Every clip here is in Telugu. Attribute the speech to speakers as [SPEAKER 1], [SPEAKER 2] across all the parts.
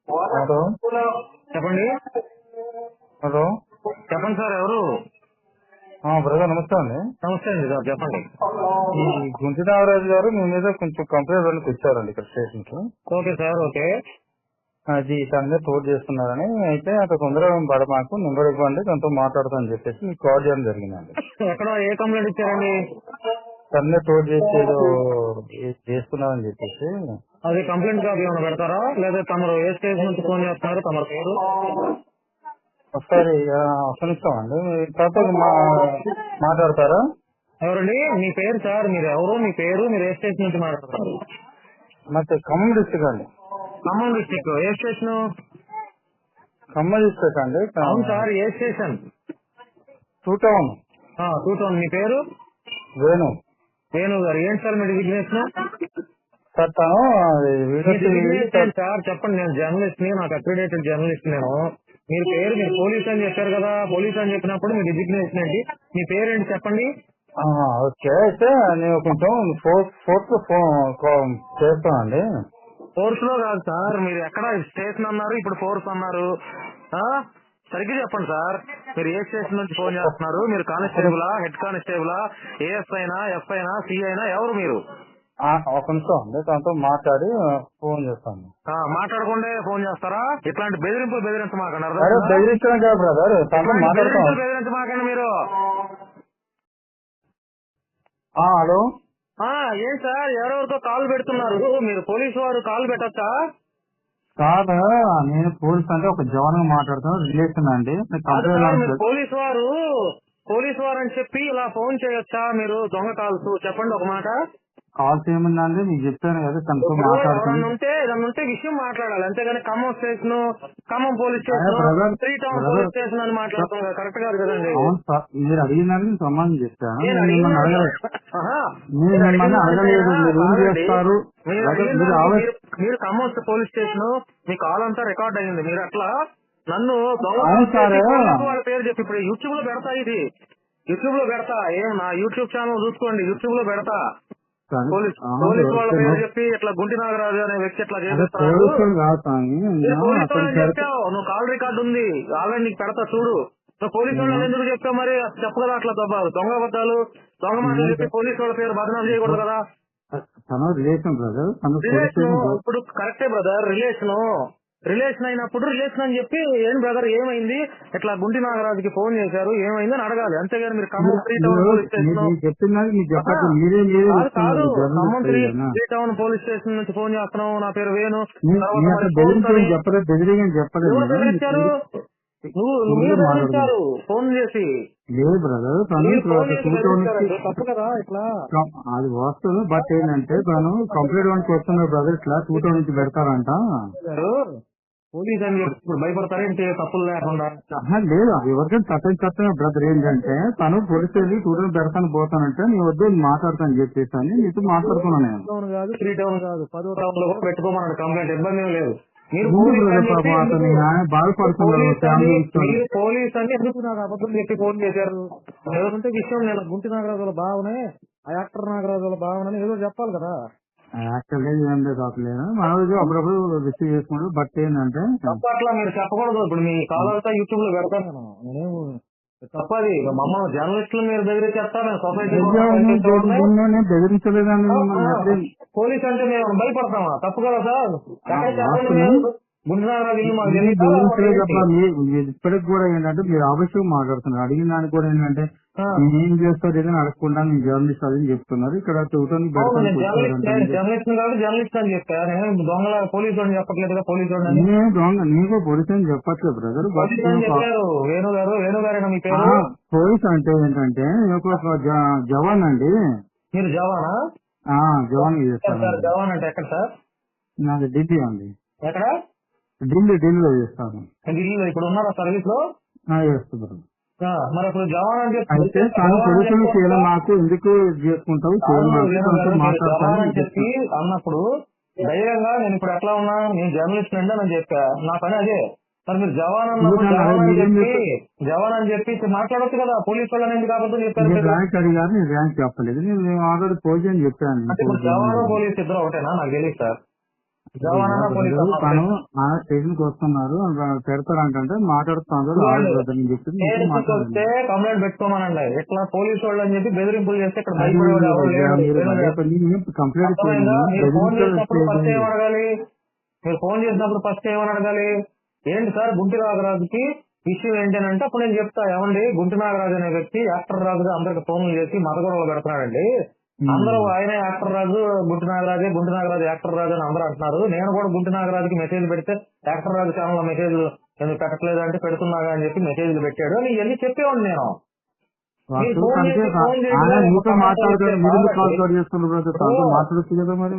[SPEAKER 1] హలో
[SPEAKER 2] చెప్పండి.
[SPEAKER 1] హలో
[SPEAKER 2] చెప్పండి సార్, ఎవరు?
[SPEAKER 1] బ్రదర్ నమస్తే అండి.
[SPEAKER 2] నమస్తే అండి సార్, చెప్పండి.
[SPEAKER 1] ఈ గుంటి నాగరాజు గారు మీ మీద కొంచెం కంప్లైంట్ అనేది వచ్చారండి ఇక్కడ స్టేషన్ కి.
[SPEAKER 2] Okay sir, okay.
[SPEAKER 1] అది తననే తోడు చేస్తున్నారని. అయితే అంత తొందరగా పడ మాకు నెంబర్ ఇవ్వండి, తనతో మాట్లాడతా అని చెప్పేసి మీకు కాల్ చేయడం జరిగిందండి.
[SPEAKER 2] ఎక్కడ ఏ కంప్లైంట్ ఇచ్చారండి?
[SPEAKER 1] తననే తోడు చేసి ఏదో చేస్తున్నారని చెప్పేసి.
[SPEAKER 2] అది కంప్లైంట్ కాపీ ఏమైనా పెడతారా, లేదా తమరు ఏ స్టేజ్ నుంచి ఫోన్ చేస్తున్నారు, తమరు పేరు?
[SPEAKER 1] ఒకసారి అవసరిస్తామండి, తనతో మాట్లాడతారా?
[SPEAKER 2] ఎవరండి మీ పేరు సార్? మీరు ఎవరు, మీ పేరు, మీరు ఏ స్టేషన్ నుంచి మాట్లాడుతున్నారు?
[SPEAKER 1] ಮತ್ತೆ ఖమ్మం డిస్ట్రిక్ట్ అండి.
[SPEAKER 2] ఖమ్మం డిస్ట్రిక్ట్ ఏ స్టేషన్?
[SPEAKER 1] ఖమ్మం డిస్ట్రిక్ట్ అండి.
[SPEAKER 2] అవును సార్, ఏ స్టేషన్?
[SPEAKER 1] 2 టౌన్.
[SPEAKER 2] 2 టౌన్. మీ పేరు?
[SPEAKER 1] వేణు.
[SPEAKER 2] వేణు గారు. ఏంటి సార్ మీ డిజిగ్నేషన్?
[SPEAKER 1] సార్ తను
[SPEAKER 2] సార్ చెప్పండి. నేను జర్నలిస్ట్ ని, నాకు అక్రిడేటెడ్ జర్నలిస్ట్ నేను. మీరు పేరు, మీరు పోలీస్ అని చెప్పారు కదా, పోలీస్ అని చెప్పినప్పుడు మీ డిజిగ్నేషన్ ఏంటి, మీ పేరేంటి చెప్పండి.
[SPEAKER 1] ఓకే, అయితే నేను కొంచెం ఫోర్త్ చేస్తానండి.
[SPEAKER 2] ఫోర్స్ లో కాదు సార్, మీరు ఎక్కడ స్టేషన్ అన్నారు, ఇప్పుడు ఫోర్స్ అన్నారు. సరిగ్గా చెప్పండి సార్, మీరు ఏ స్టేషన్ నుంచి ఫోన్ చేస్తున్నారు? మీరు కానిస్టేబులా, హెడ్ కానిస్టేబులా, ఏఎస్ అయినా, ఎఫ్ అయినా, సి అయినా, ఎవరు మీరు?
[SPEAKER 1] ఒక నిమిషం అండి, తనతో మాట్లాడి ఫోన్ చేస్తాను.
[SPEAKER 2] మాట్లాడకుండా ఫోన్ చేస్తారా? ఇట్లాంటి బెదిరించమాకండి.
[SPEAKER 1] బెదిరించడం కాదు బ్రదర్, తనతో మాట్లాడతాం.
[SPEAKER 2] బెదిరించమాకండి మీరు.
[SPEAKER 1] హలో.
[SPEAKER 2] ఏం సార్, ఎవరెవరితో కాల్ పెడుతున్నారు? మీరు పోలీసు వారు కాల్ పెట్టచ్చా?
[SPEAKER 1] కాదు, నేను పోలీస్ అంటే ఒక జవాన్ గా మాట్లాడుతాను, రిలేషన్ అండి.
[SPEAKER 2] పోలీసు వారు అని చెప్పి ఇలా ఫోన్ చేయొచ్చా మీరు? దొంగ కాల్స్ చెప్పండి ఒక మాట.
[SPEAKER 1] కాల్స్ ఏముందండి, మీకు చెప్పాను కదా, తనతో మాట్లాడుతాను.
[SPEAKER 2] ఉంటే విషయం మాట్లాడాలి, అంతేగాని Khammam station, Khammam police station, 3 town police station అని మాట్లాడతాం కరెక్ట్ కాదు కదండి.
[SPEAKER 1] అవును సార్, మీరు అడిగినారని సమాధానం చెప్తాను. మిమ్మల్ని అడగలేదు, మీరు ఏం చేస్తారు?
[SPEAKER 2] మీరు ఖమ్మం పోలీస్ స్టేషన్, మీ కాల్ అంతా రికార్డ్ అయ్యింది. మీరు అట్లా నన్ను వాళ్ళ పేరు చెప్పి ఇప్పుడు యూట్యూబ్ లో పెడతా, ఇది యూట్యూబ్ లో పెడతా. నా యూట్యూబ్ ఛానల్ చూసుకోండి, యూట్యూబ్ లో పెడతా. పోలీస్ వాళ్ళ పేరు చెప్పి ఇట్లా గుంటి నాగరాజు అనే వ్యక్తి ఇట్లా చేస్తాడు. చెప్పావు, నువ్వు కాల్ రికార్డు ఉంది ఆల్రెడీ, నీకు పెడతా చూడు. నువ్వు పోలీసు వాళ్ళని ఎందుకు చెప్పావు మరి? చెప్పు కదా అట్లా దొంగ అబద్ధాలు, దొంగ మాటలు చెప్పి పోలీసు వాళ్ళ పేరు బదనాలు చేయకూడదు కదా. ఇప్పుడు కరెక్టే బ్రదర్, రిలేషన్ అయినప్పుడు రిలేషన్ అని చెప్పి, ఏం బ్రదర్ ఏమైంది, ఇట్లా గుంటి నాగరాజుకి ఫోన్ చేశారు ఏమైంది అని అడగాలి, అంతేగాని మీరు Khammam 3 town police station police station నుంచి ఫోన్ చేస్తున్నావు, నా పేరు వేణు, బెదిరించారు, ఫోన్ చేసి తప్పు కదా ఇట్లా.
[SPEAKER 1] అది వస్తుంది, బట్ ఏంటంటే తను కంప్లీట్ వన్ వస్తున్నారు బ్రదర్, ఇట్లా 2 టౌన్ నుంచి పెడతారంట.
[SPEAKER 2] పోలీస్ అని చెప్పి ఇప్పుడు భయపడతారేంటి తప్పులు లేకుండా?
[SPEAKER 1] లేదు, ఎవరికైనా చట్టం బ్రదర్. ఏంటంటే తను పోలీసు వెళ్ళి 2 టౌన్ పెడతాను పోతానంటే నీ వద్దు మాట్లాడతాను చెప్పేసి అని నీతో మాట్లాడుతున్నాను. నేను
[SPEAKER 2] 2 టౌన్ కాదు, 3 టౌన్ కాదు, 10 టౌన్ లో కూడా పెట్టుకోమన్నాడు కంప్లైంట్, ఇబ్బంది ఏం లేదు. మీరు పోలీస్ అని ఎందుకు నాకు అబద్ధం చెప్పి ఫోన్ చేశారు? ఏదంటే విషయం, నేను గుంటి నాగరాజుల భావనే, ఆ యాక్టర్ నాగరాజుల భావన ఏదో చెప్పాలి కదా.
[SPEAKER 1] యాక్చువల్గా ఏం లేదు, అప్పుడప్పుడు రిసీవ్ చేసుకుంటారు. బట్ ఏంటంటే
[SPEAKER 2] అట్లా మీరు చెప్పకూడదు. ఇప్పుడు మీ కాల్ అంతా యూట్యూబ్ లో పెడతాను నేను, తప్పది. మమ్మల్ని జర్నలిస్టులు మీరు బెదిరించేస్తా, నేను సొసైటీ
[SPEAKER 1] బెదిరించలేదండి.
[SPEAKER 2] పోలీస్ అంటే మేము భయపడతామా? తప్పు కదా సార్.
[SPEAKER 1] ఇప్పటికి కూడా ఏంటంటే మీరు ఆవశ్యకం మాట్లాడుతున్నారు. అడిగిన దానికి కూడా ఏంటంటే ఏం చేస్తారు ఏదైనా అడగకుండా నేను జర్నలిస్ట్ అని చెప్తున్నారు. ఇక్కడ
[SPEAKER 2] జర్నలిస్ట్ అని చెప్పారు, దొంగల పోలీసు అని చెప్పట్లేదు. పోలీసు
[SPEAKER 1] నీకు పోలీసు అని చెప్పట్లేదు బ్రదర్.
[SPEAKER 2] వేణు గారేనా మీ పేరు?
[SPEAKER 1] పోలీస్ అంటే ఏంటంటే జవాన్ అండి.
[SPEAKER 2] మీరు జవానా?
[SPEAKER 1] జవాన్ చేస్తాను.
[SPEAKER 2] జవాన్ అంటే ఎక్కడ సార్?
[SPEAKER 1] నాది ఢిల్లీ అండి.
[SPEAKER 2] ఎక్కడ?
[SPEAKER 1] ఢిల్లీలో చేస్తాను.
[SPEAKER 2] ఢిల్లీలో ఇప్పుడు ఉన్నారా సర్వీస్ లో?
[SPEAKER 1] చేస్తున్నారు.
[SPEAKER 2] మరి అప్పుడు జవాన్ అని
[SPEAKER 1] అయితే తాను తెలుసులు చేయాలి, నాకు ఎందుకు చేసుకుంటావు
[SPEAKER 2] చెప్పి అన్నప్పుడు ధైర్యంగా నేను ఇప్పుడు ఎట్లా ఉన్నా, నేను జర్నలిస్ట్ అండి అని చెప్పా, నా పని అదే. మరి మీరు జవాన్ అని చెప్పి మాట్లాడొచ్చు కదా, పోలీసు వాళ్ళని ఎందుకు అబద్ధం చెప్పారు?
[SPEAKER 1] ర్యాంక్ అడిగారు, నేను ర్యాంక్ చెప్పలేదు, నేను ఆల్రెడీ పోయి అని చెప్పాను.
[SPEAKER 2] జవాన్ పోలీసు ఇద్దరు ఒకటేనా? నాకు తెలియదు సార్. జవాన్ పోలీస్
[SPEAKER 1] తను ఆ స్టేషన్ కి వస్తున్నారు పెడతారంటే మాట్లాడుతాను
[SPEAKER 2] స్టేషన్కి వస్తే కంప్లైంట్ పెట్టుకోమనండి. ఇట్లా పోలీసు వాళ్ళు అని చెప్పి బెదిరింపులు చేస్తే ఇక్కడ భయపడేవాడు ఎవరు లేడు.
[SPEAKER 1] కంప్లైంట్
[SPEAKER 2] మీరు ఫోన్ చేసినప్పుడు ఫస్ట్ ఏమని అడగాలి? మీరు ఫోన్ చేసినప్పుడు ఫస్ట్ ఏమని అడగాలి? ఏంటి సార్ గుంటి నాగరాజుకి విషయం ఏంటంటే అప్పుడు నేను చెప్తా, ఏమండి గుంటి నాగరాజు అనే వ్యక్తి యాక్టర్ రాజుగా అందరికి ఫోన్లు చేసి మతగొడవలు పెడుతున్నాడండి. అందరూ ఆయనే యాక్టర్ రాజు, గుంటి నాగరాజు యాక్టర్ రాజు అని అందరూ అంటున్నారు. నేను కూడా గుంటి నాగరాజుకి మెసేజ్ పెడితే యాక్టర్ రాజు ఛానల్ లో మెసేజ్ ఎందుకు పెట్టట్లేదు అంటే పెడుతున్నాగా అని చెప్పి మెసేజ్లు పెట్టాడు అని ఇవన్నీ చెప్పేవాడు నేను.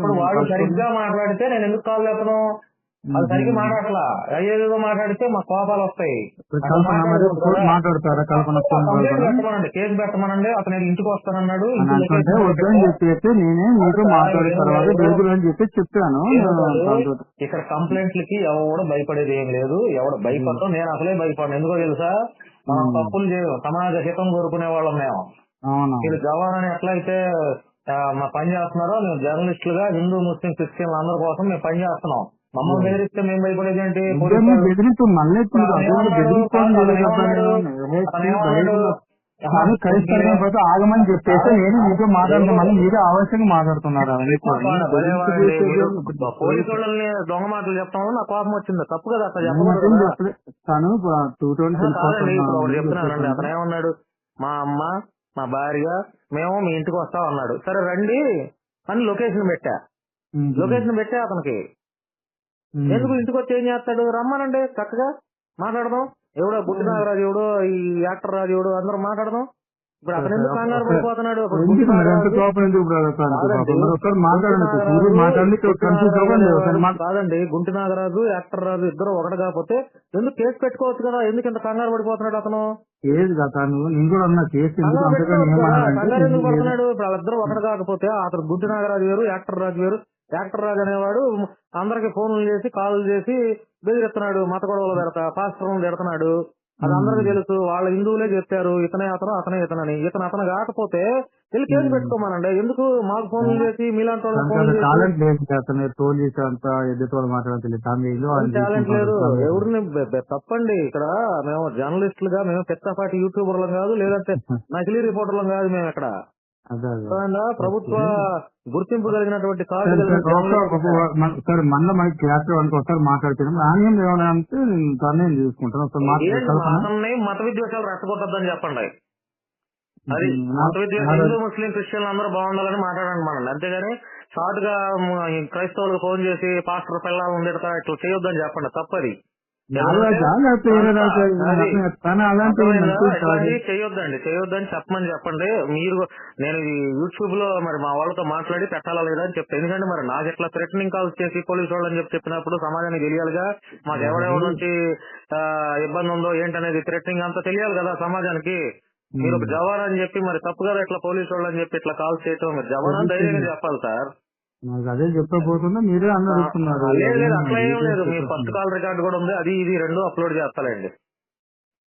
[SPEAKER 2] ఇప్పుడు వాడు సరిగ్గా మాట్లాడితే నేను ఎందుకు కాల్ చేస్తాను? అది సరిగ్గా మాట్లాడలా, అయ్యేదో మాట్లాడితే మా కోపాలు వస్తాయి.
[SPEAKER 1] మాట్లాడతారా
[SPEAKER 2] పెట్టమనండి, కేసు పెట్టమనండి. అతను ఇంటికి వస్తానన్నాడు.
[SPEAKER 1] నేనే మీతో మాట్లాడిన తర్వాత చెప్పి చెప్పాను.
[SPEAKER 2] ఇక్కడ కంప్లైంట్లకి ఎవడు భయపడేది ఏం లేదు. ఎవడు భయపడతాం, నేను అసలే భయపడను. ఎందుకో తెలుసా, మనం తప్పులు చేయము, సమాజ హితం కోరుకునే వాళ్ళం మేము. మీరు జవాన్ అని ఎట్లయితే మా పని చేస్తున్నారో మేము జర్నలిస్టులుగా హిందూ ముస్లిం క్రిస్టియన్లు అందరి కోసం మేము పని చేస్తున్నాం. మమ్మల్ని బెదిరిస్తే మేము భయపడేది ఏంటి?
[SPEAKER 1] ఆగమని చెప్పేసి నేను మీతో మాట్లాడుతున్నాను, మీరే ఆవశ్యంగా మాట్లాడుతున్నారు.
[SPEAKER 2] పోలీసు వాళ్ళని దొంగ మాటలు చెప్తాము, నా కోపం వచ్చింది. తప్పు కదా అట్లా చెప్పలేదు.
[SPEAKER 1] తను
[SPEAKER 2] చెప్తున్నానండి. అతను ఏమన్నాడు, మా అమ్మ మా భార్య మేము మీ ఇంటికి వస్తాం అన్నాడు. సరే రండి అని లొకేషన్ పెట్టా అతనికి. ఎందుకు ఇంటికి వచ్చి ఏం చేస్తాడు? రమ్మనండి, చక్కగా మాట్లాడదాం. ఎవడో గుంటి నాగరాజు ఎవడో ఈ యాక్టర్ రాజు ఎవడో అందరూ మాట్లాడదాం. ఇప్పుడు అతను ఎందుకు కంగారు పడిపోతున్నాడు? కాదండి, గుంటి నాగరాజు యాక్టర్ రాజు ఇద్దరు ఒకటి కాకపోతే ఎందుకు కేసు పెట్టుకోవచ్చు కదా? ఎందుకు ఇంత కంగారు పడిపోతున్నాడు అతను? కంగారు ఎందుకు పడుతున్నాడు? ఇప్పుడు వాళ్ళిద్దరు ఒకటి కాకపోతే అతను గుంటి నాగరాజు వేరు, యాక్టర్ రాజు వేరు. యాక్టర్ రాజు అనేవాడు అందరికి ఫోన్లు చేసి కాల్ చేసి బెదిరిస్తున్నాడు, మత గొడవలు పెడతా, పాస్టర్లను పెడుతున్నాడు. అది అందరికి తెలుసు. వాళ్ళ హిందువులే చెప్పారు ఇతనే అతను అతనే ఇతనని. అతను కాకపోతే వెళ్ళి కేసు పెట్టుకోమనండి. ఎందుకు మాకు ఫోన్లు చేసి మీలాంటి టాలెంట్ లేదు ఎవరిని తప్పండి. ఇక్కడ మేము జర్నలిస్టులుగా మేము పెద్దపాటి యూట్యూబర్లం కాదు, లేదంటే నకిలీ రిపోర్టర్లం కాదు. మేము ఇక్కడ ప్రభుత్వ గుర్తింపు కలిగినటువంటి
[SPEAKER 1] మనకి క్లాస్ ఒకసారి మాట్లాడుతున్నాం. నిర్ణయం తీసుకుంటాను.
[SPEAKER 2] మత విద్వేషాలు రెచ్చగొట్టద్దని చెప్పండి. అది మత విద్వేషాలు హిందూ ముస్లిం క్రిస్టియన్లు అందరూ బాగుండాలని మాట్లాడండి మనండి. అంతేగాని షార్ట్ గా క్రైస్తవులకు ఫోన్ చేసి పాస్టర్ పిల్లలు ఉండేట ఇట్లా చేయొద్దని చెప్పండి. తప్పది చేయొద్దని చెప్పమని చెప్పండి. మీరు నేను యూట్యూబ్ లో మరి మా వాళ్ళతో మాట్లాడి పెట్టాలా లేదా అని చెప్తాను. ఎందుకంటే మరి నాకు ఇట్లా థ్రెటనింగ్ కాల్స్ చేసి పోలీసు వాళ్ళు అని చెప్పినప్పుడు సమాజానికి తెలియాలిగా. మాకు ఎవరెవరి నుంచి ఇబ్బంది ఉందో ఏంటనేది థ్రెటనింగ్ అంతా తెలియాలి కదా సమాజానికి. మీరు ఒక జవాన్ అని చెప్పి మరి తప్పు కదా ఇట్లా పోలీసు వాళ్ళు అని చెప్పి ఇట్లా కాల్స్ చేయటం. మీరు జవాన్ అని ధైర్యంగా చెప్పాలి సార్.
[SPEAKER 1] అదే చెప్పబోతున్నా మీరే అన్నారు.
[SPEAKER 2] లేదు అట్లా ఏం లేదు. మీ ఫస్ట్ కాల్ రికార్డు కూడా ఉంది, అది ఇది రెండు అప్లోడ్ చేస్తానండి.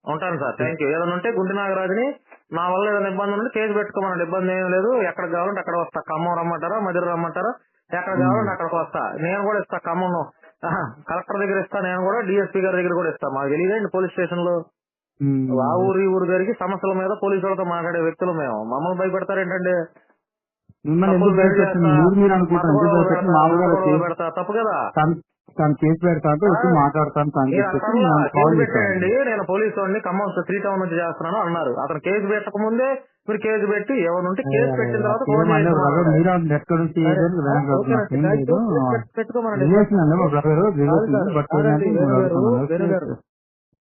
[SPEAKER 2] ఉంటాను సార్, థ్యాంక్ యూ. ఏదైనా ఉంటే గుంటి నాగరాజుని నా వల్ల ఏదైనా ఇబ్బంది ఉంటే కేసు పెట్టుకోమనండి. ఇబ్బంది ఏం లేదు. ఎక్కడికి కావాలంటే అక్కడ వస్తా. ఖమ్మం రమ్మంటారా, మధుర రమ్మంటారా, ఎక్కడ కావాలంటే అక్కడికి వస్తా. నేను కూడా ఇస్తా. ఖమ్మం కలెక్టర్ దగ్గర ఇస్తా, నేను కూడా డిఎస్పీ గారి దగ్గర కూడా ఇస్తా. మాకు తెలియదండి పోలీస్ స్టేషన్ లో ఆ ఊరు ఈ ఊరు గారికి సమస్యల మీద పోలీసు వాళ్ళతో మాట్లాడే వ్యక్తులు మేము. మమ్మల్ని భయపెడతారేంటంటే తప్పు కదా.
[SPEAKER 1] కేసు పెడతాంటే మాట్లాడతాను
[SPEAKER 2] పెట్టండి. నేను పోలీసు వాడిని ఖమ్మం 3 టౌన్ నుంచి చేస్తున్నాను అన్నారు. అతను కేసు పెట్టక ముందే మీరు కేసు పెట్టి ఎవరుంటే కేసు పెట్టిన తర్వాత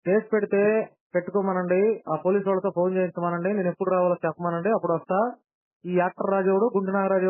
[SPEAKER 2] కేసు పెడితే పెట్టుకోమనండి. ఆ పోలీసు వాళ్ళతో ఫోన్ చేయించమనండి. నేను ఎప్పుడు రావాలో చెప్పమనండి, అప్పుడు వస్తా. ఈ యాక్టర్ రాజు గుంటి నాగరాజు